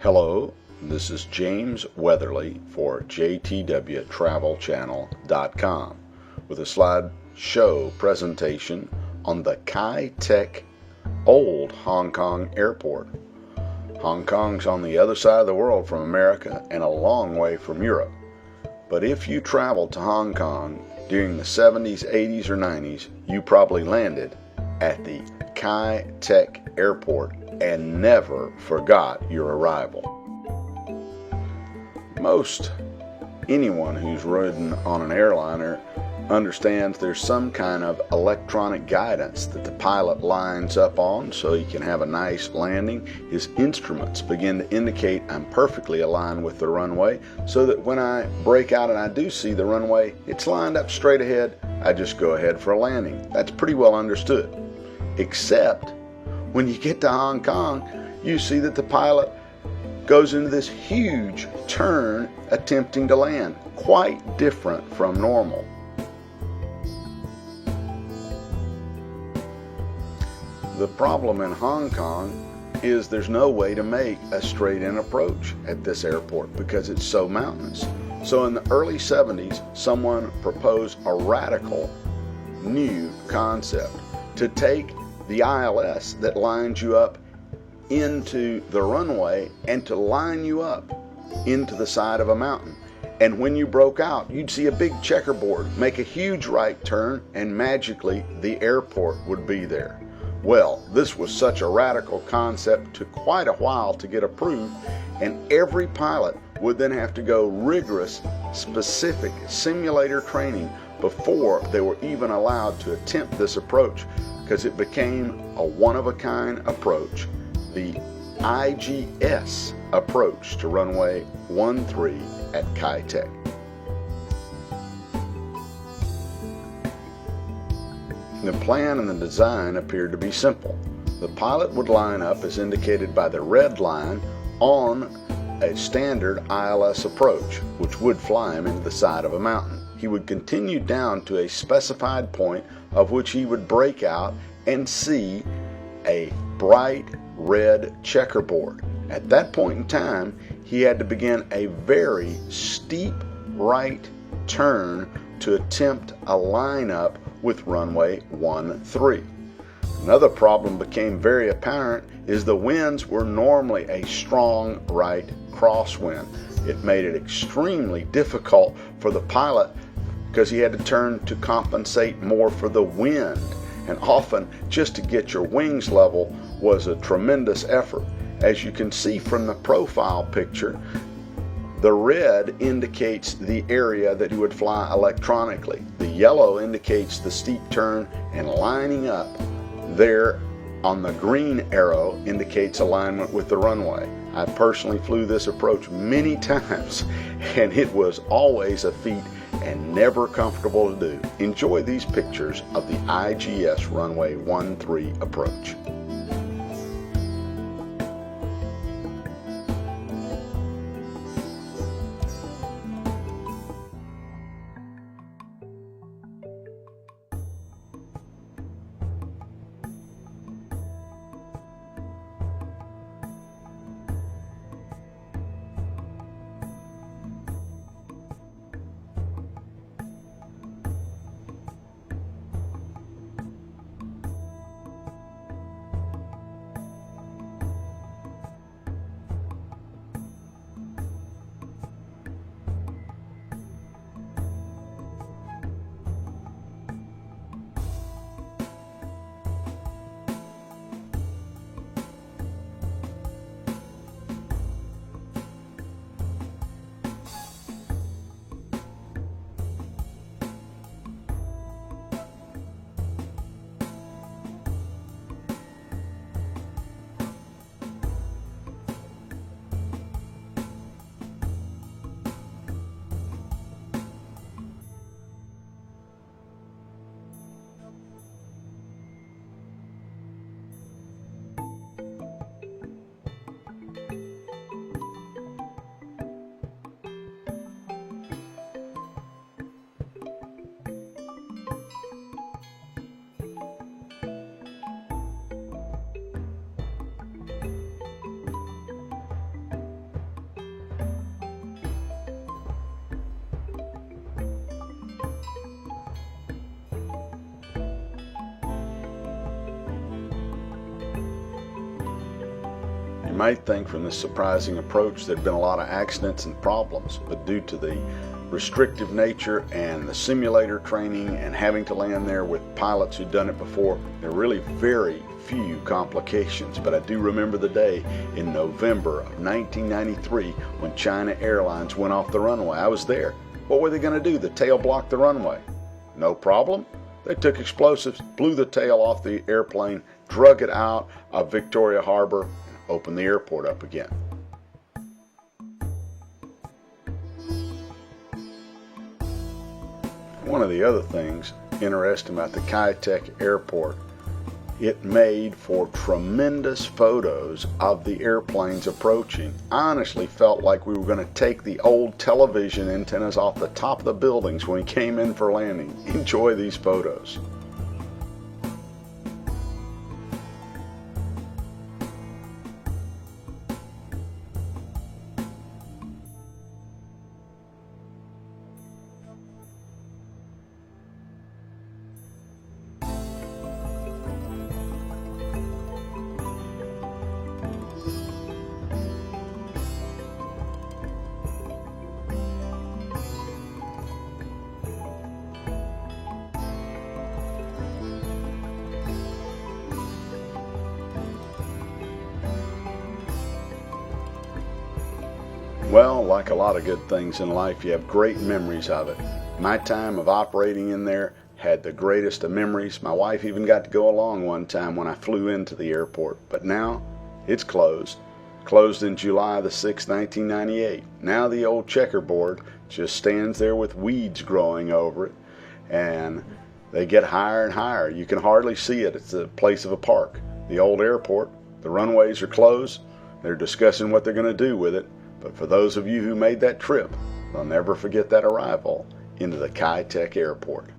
Hello, this is James Weatherly for JTWTravelChannel.com with a slideshow presentation on the Kai Tak Old Hong Kong Airport. Hong Kong's on the other side of the world from America and a long way from Europe. But if you traveled to Hong Kong during the 70s, 80s, or 90s, you probably landed at the Kai Tak Airport and never forgot your arrival. Most anyone who's ridden on an airliner understands there's some kind of electronic guidance that the pilot lines up on so he can have a nice landing. His instruments begin to indicate I'm perfectly aligned with the runway, so that when I break out and I do see the runway, it's lined up straight ahead. I just go ahead for a landing. That's pretty well understood. Except when you get to Hong Kong, you see that the pilot goes into this huge turn attempting to land, quite different from normal. The problem in Hong Kong is there's no way to make a straight-in approach at this airport because it's so mountainous. So in the early 70s, someone proposed a radical new concept to take the ILS that lines you up into the runway and to line you up into the side of a mountain. And when you broke out, you'd see a big checkerboard, make a huge right turn, and magically the airport would be there. Well, this was such a radical concept, took quite a while to get approved, and every pilot would then have to go rigorous, specific simulator training before they were even allowed to attempt this approach, because it became a one-of-a-kind approach, the IGS approach to runway 13 at Kai Tak. The plan and the design appeared to be simple. The pilot would line up as indicated by the red line on a standard ILS approach, which would fly him into the side of a mountain. He would continue down to a specified point of which he would break out and see a bright red checkerboard. At that point in time, he had to begin a very steep right turn to attempt a lineup with runway 13. Another problem became very apparent is the winds were normally a strong right crosswind. It made it extremely difficult for the pilot because he had to turn to compensate more for the wind, and often just to get your wings level was a tremendous effort. As you can see from the profile picture, the red indicates the area that you would fly electronically. The yellow indicates the steep turn, and lining up there on the green arrow indicates alignment with the runway. I personally flew this approach many times, and it was always a feat and never comfortable to do. Enjoy these pictures of the IGS runway 13 approach. might think from this surprising approach there'd been a lot of accidents and problems, but due to the restrictive nature and the simulator training and having to land there with pilots who'd done it before, there are really very few complications. But I do remember the day in November of 1993 when China Airlines went off the runway. I was there. What were they going to do? The tail blocked the runway. No problem. They took explosives, blew the tail off the airplane, drug it out of Victoria Harbor, and opened the airport up again. One of the other things interesting about the Kai-Tak Airport, it made for tremendous photos of the airplanes approaching. I honestly felt like we were going to take the old television antennas off the top of the buildings when we came in for landing. Enjoy these photos. Well, like a lot of good things in life, you have great memories of it. My time of operating in there had the greatest of memories. My wife even got to go along one time when I flew into the airport. But now, it's closed. Closed in July the 6th, 1998. Now the old checkerboard just stands there with weeds growing over it. And they get higher and higher. You can hardly see it. It's the place of a park. The old airport, the runways are closed. They're discussing what they're going to do with it. But for those of you who made that trip, they'll never forget that arrival into the Kai-Tak Airport.